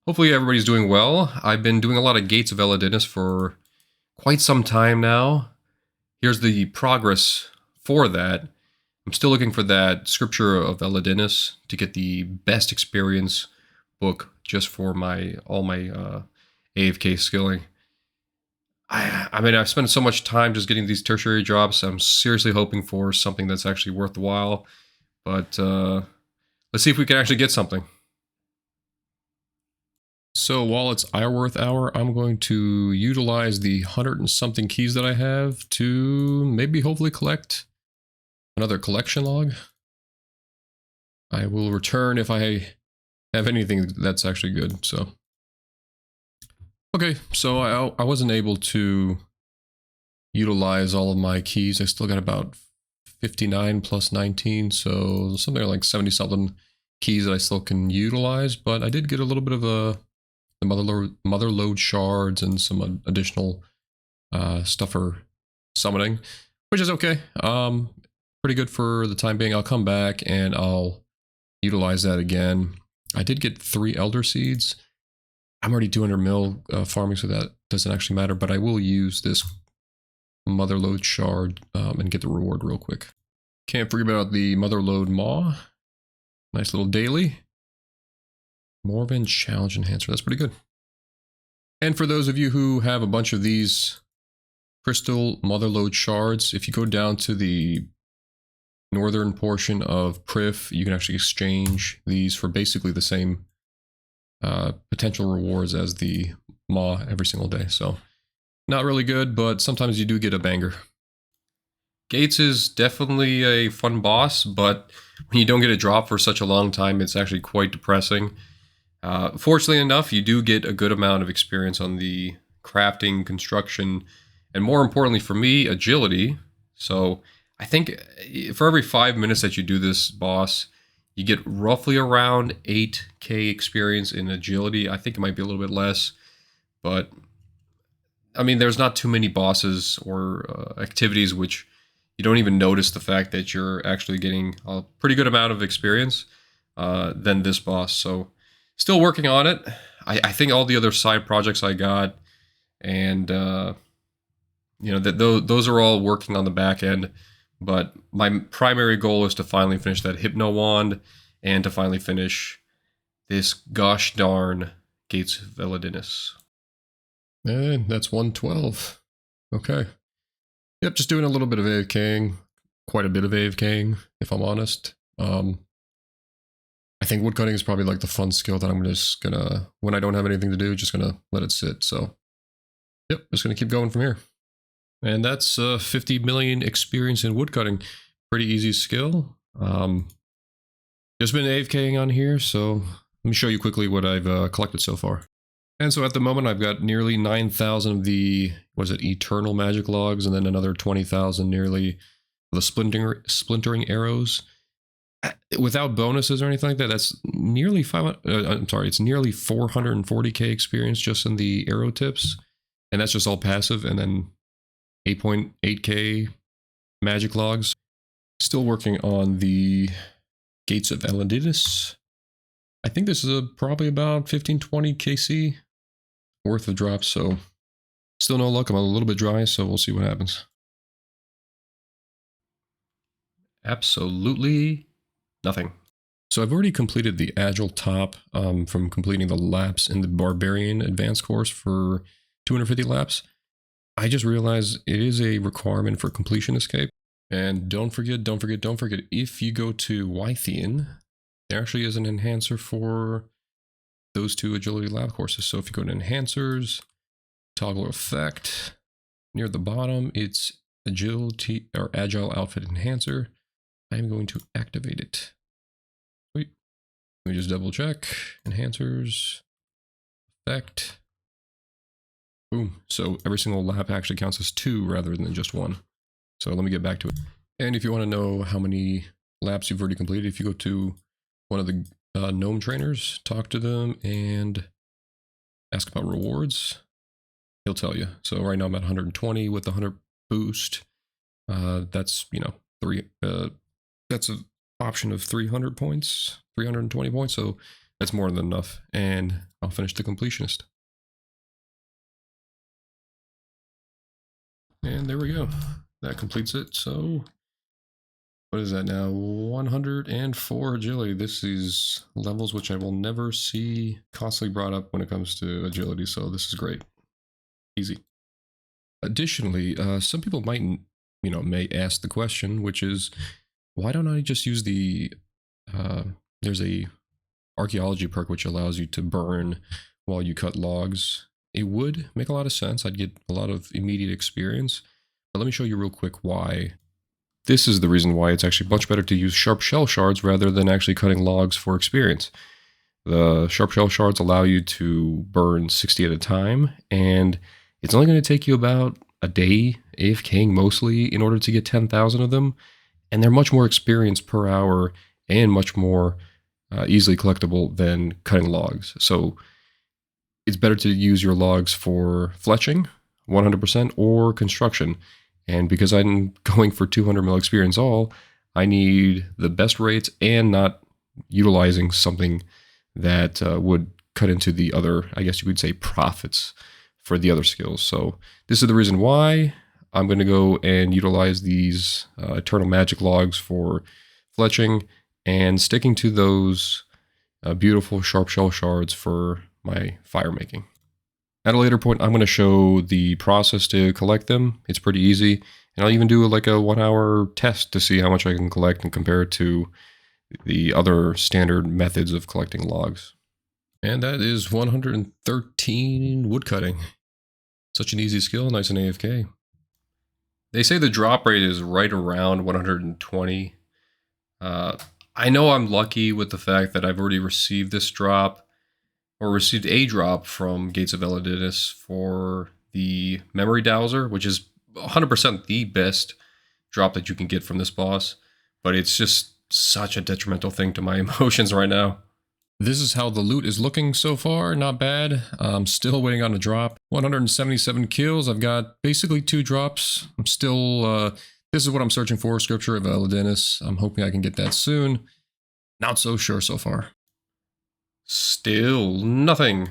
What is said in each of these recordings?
Hopefully everybody's doing well. I've been doing a lot of Gates of Elidinis for quite some time now. Here's the progress for that. I'm still looking for that Scripture of Elidinis to get the best experience book just for all my AFK skilling. I mean, I've spent so much time just getting these tertiary jobs. I'm seriously hoping for something that's actually worthwhile. But let's see if we can actually get something. So while it's Ironworth hour, I'm going to utilize the 100 and something keys that I have to maybe hopefully collect another collection log. I will return if I have anything that's actually good. So, okay, so I wasn't able to utilize all of my keys. I still got about 59 plus 19, so something like 70 something keys that I still can utilize, but I did get a little bit of the mother load shards and some additional stuff for summoning, which is okay. Pretty good for the time being. I'll come back and I'll utilize that again. I did get 3 elder seeds. I'm already 200 mil farming, so that doesn't actually matter, but I will use this mother load shard and get the reward real quick. Can't forget about the mother load maw. Nice little daily. Morven challenge enhancer. That's pretty good. And for those of you who have a bunch of these crystal motherlode shards, if you go down to the northern portion of Prif, you can actually exchange these for basically the same potential rewards as the maw every single day. So not really good, but sometimes you do get a banger. Gates is definitely a fun boss, but when you don't get a drop for such a long time, it's actually quite depressing. Fortunately enough, you do get a good amount of experience on the crafting, construction, and more importantly for me, agility. So I think for every 5 minutes that you do this boss, you get roughly around 8k experience in agility. I think it might be a little bit less, but I mean, there's not too many bosses or activities which you don't even notice the fact that you're actually getting a pretty good amount of experience than this boss. So still working on it. I think all the other side projects I got, and you know, those are all working on the back end. But my primary goal is to finally finish that Hypno Wand and to finally finish this gosh darn Gates of Elidinis. And that's 112. Okay. Yep, just doing a little bit of AFKing, quite a bit of AFKing, if I'm honest. I think woodcutting is probably like the fun skill that I'm just gonna, when I don't have anything to do, just gonna let it sit. So, yep, just gonna keep going from here. And that's 50 million experience in woodcutting. Pretty easy skill. Just been AFKing on here, so let me show you quickly what I've collected so far. And so at the moment, I've got nearly 9,000 of the, was it eternal magic logs, and then another 20,000 nearly of the splintering arrows. Without bonuses or anything like that, that's nearly it's nearly 440k experience just in the arrow tips, and that's just all passive. And then 8.8k magic logs. Still working on the Gates of Elidinis. I think this is probably about 15-20 kc worth of drops, so still no luck. I'm a little bit dry, so we'll see what happens. Absolutely nothing. So I've already completed the Agile top from completing the laps in the Barbarian Advanced course for 250 laps. I just realized it is a requirement for completion escape. And don't forget, if you go to Wythian, there actually is an enhancer for those 2 agility lab courses. So if you go to enhancers, toggle effect, near the bottom, it's agility or agile outfit enhancer. I'm going to activate it. Wait, let me just double check. Enhancers, effect. Boom. So every single lap actually counts as 2 rather than just 1. So let me get back to it. And if you want to know how many laps you've already completed, if you go to one of the gnome trainers, talk to them and ask about rewards, he'll tell you. So right now I'm at 120 with the 100 boost. That's, you know, that's an option of 300 points, 320 points. So that's more than enough. And I'll finish the completionist. And there we go. That completes it. So what is that now? 104 agility. This is levels which I will never see constantly brought up when it comes to agility. So this is great. Easy. Additionally, some people may ask the question, which is, why don't I just use the, there's a archaeology perk which allows you to burn while you cut logs. It would make a lot of sense. I'd get a lot of immediate experience. But let me show you real quick why. This is the reason why it's actually much better to use sharp shell shards rather than actually cutting logs for experience. The sharp shell shards allow you to burn 60 at a time, and it's only going to take you about a day, AFKing mostly, in order to get 10,000 of them. And they're much more experience per hour and much more easily collectible than cutting logs. So it's better to use your logs for fletching, 100%, or construction. And because I'm going for 200 mil experience all, I need the best rates and not utilizing something that would cut into the other, I guess you could say, profits for the other skills. So this is the reason why I'm going to go and utilize these Eternal Magic logs for fletching and sticking to those beautiful sharp shell shards for my fire making. At a later point, I'm going to show the process to collect them. It's pretty easy. And I'll even do like a 1 hour test to see how much I can collect and compare it to the other standard methods of collecting logs. And that is 113 woodcutting. Such an easy skill, nice and AFK. They say the drop rate is right around 120. I know I'm lucky with the fact that I've already received this drop, or received a drop from Gates of Elidinis for the Memory Dowser, which is 100% the best drop that you can get from this boss. But it's just such a detrimental thing to my emotions right now. This is how the loot is looking so far. Not bad. I'm still waiting on a drop. 177 kills. I've got basically 2 drops. I'm still, this is what I'm searching for, Scripture of Elidinis. I'm hoping I can get that soon. Not so sure so far. Still nothing.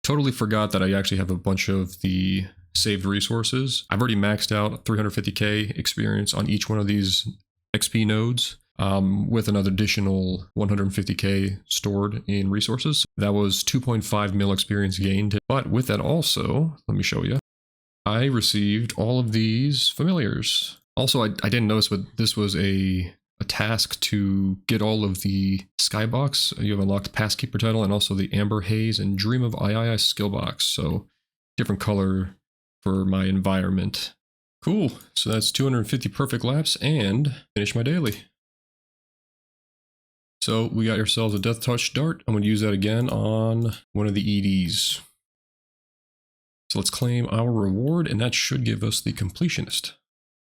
Totally forgot that I actually have a bunch of the saved resources. I've already maxed out 350k experience on each one of these XP nodes, with another additional 150k stored in resources. That was 2.5 mil experience gained. But with that also, let me show you, I received all of these familiars. Also, I didn't notice, but this was a task to get all of the skybox. You have unlocked Passkeeper title and also the Amber Haze and Dream of II skill box. So different color for my environment. Cool. So that's 250 perfect laps and finish my daily. So we got ourselves a Death Touch dart. I'm going to use that again on one of the EDs. So let's claim our reward, and that should give us the completionist.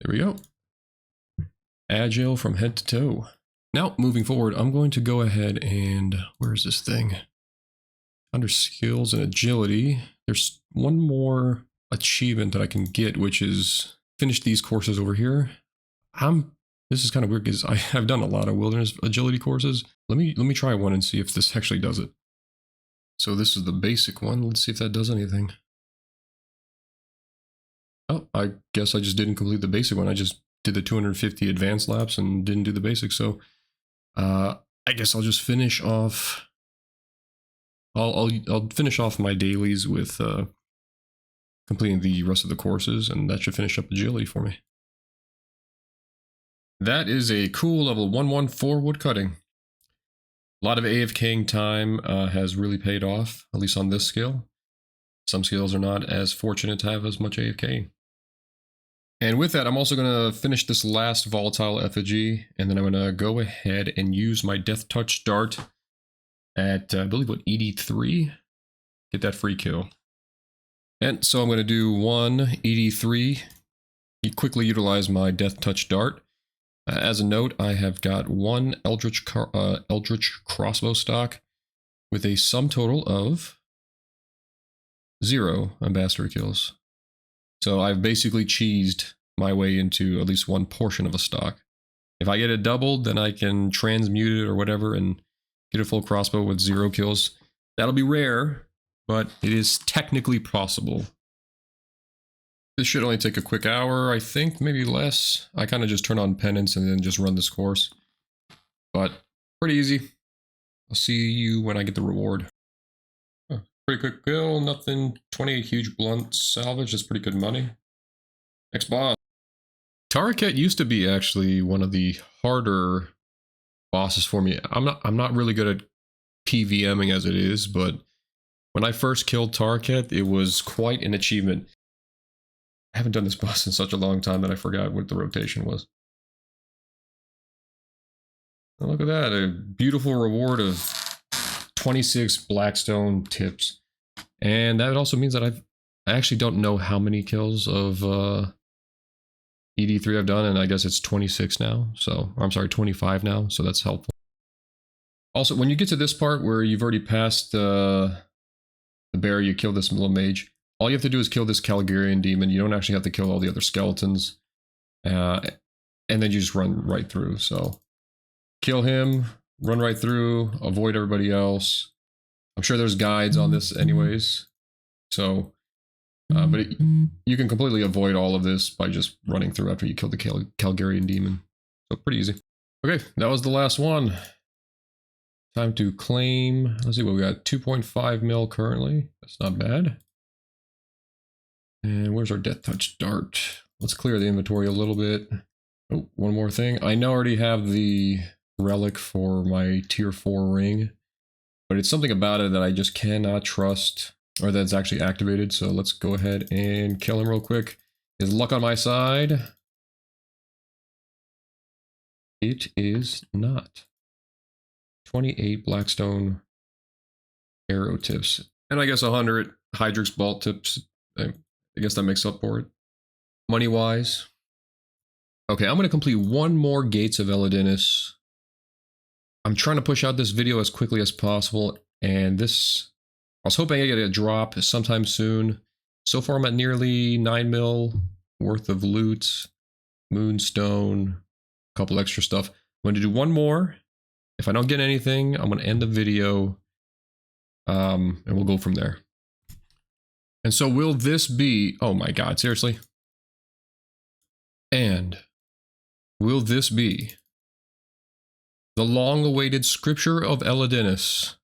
There we go. Agile from head to toe. Now, moving forward, I'm going to go ahead and, where's this thing? Under skills and agility, there's one more achievement that I can get, which is finish these courses over here. This is kind of weird because I've done a lot of wilderness agility courses. Let me try one and see if this actually does it. So this is the basic one. Let's see if that does anything. Oh, I guess I just didn't complete the basic one. I just did the 250 advanced laps and didn't do the basic. So I guess I'll just finish off. I'll finish off my dailies with completing the rest of the courses, and that should finish up agility for me. That is a cool level 114 woodcutting. A lot of AFKing time has really paid off, at least on this skill. Some skills are not as fortunate to have as much AFK. And with that, I'm also going to finish this last volatile effigy, and then I'm going to go ahead and use my Death Touch dart at, I believe, what, ED3? Get that free kill. And so I'm going to do one ED3, quickly utilize my Death Touch dart. As a note, I have got one Eldritch crossbow stock with a sum total of 0 ambassador kills. So I've basically cheesed my way into at least one portion of a stock. If I get it doubled, then I can transmute it or whatever and get a full crossbow with 0 kills. That'll be rare, but it is technically possible. This should only take a quick hour, I think, maybe less. I kind of just turn on penance and then just run this course. But pretty easy. I'll see you when I get the reward. Oh, pretty quick kill, nothing. 28 huge blunt salvage, that's pretty good money. Next boss. Taraket used to be actually one of the harder bosses for me. I'm not really good at PVMing as it is, but when I first killed Taraket, it was quite an achievement. I haven't done this boss in such a long time that I forgot what the rotation was. Oh, look at that, a beautiful reward of 26 Blackstone tips. And that also means that I actually don't know how many kills of ED3 I've done, and I guess it's 26 now, so, or I'm sorry, 25 now, so that's helpful. Also, when you get to this part where you've already passed the bear, you kill this little mage, all you have to do is kill this Calgarian demon. You don't actually have to kill all the other skeletons. And then you just run right through. So kill him, run right through, avoid everybody else. I'm sure there's guides on this anyways. So, but you can completely avoid all of this by just running through after you kill the Calgarian demon. So pretty easy. Okay, that was the last one. Time to claim. Let's see what we got. 2.5 mil currently. That's not bad. And where's our Death Touch Dart? Let's clear the inventory a little bit. Oh, one more thing. I now already have the relic for my tier 4 ring, but it's something about it that I just cannot trust, or that's actually activated. So let's go ahead and kill him real quick. Is luck on my side? It is not. 28 Blackstone arrow tips. And I guess 100 Hydrix Bolt tips. I guess that makes up for it. Money-wise. Okay, I'm going to complete one more Gates of Elidinis. I'm trying to push out this video as quickly as possible, and this... I was hoping I get a drop sometime soon. So far I'm at nearly 9 mil worth of loot, moonstone, a couple extra stuff. I'm going to do one more. If I don't get anything, I'm going to end the video, and we'll go from there. And so will this be, oh my god, seriously? And will this be the long-awaited Scripture of Elidinis?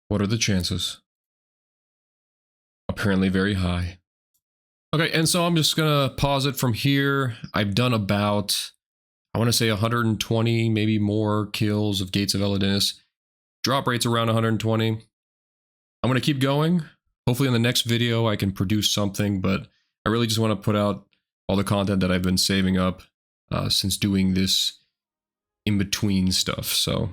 What are the chances? Apparently very high. Okay, and so I'm just gonna pause it from here. I've done about, I want to say 120, maybe more kills of Gates of Elidinis. Drop rate's around 120. I'm gonna keep going. Hopefully in the next video I can produce something, but I really just want to put out all the content that I've been saving up since doing this in-between stuff. So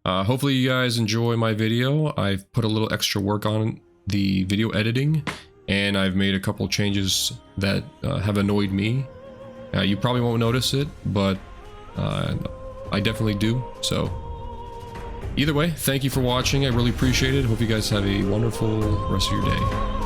hopefully you guys enjoy my video. I've put a little extra work on the video editing, and I've made a couple changes that have annoyed me. You probably won't notice it, but I definitely do. So either way, thank you for watching. I really appreciate it. Hope you guys have a wonderful rest of your day.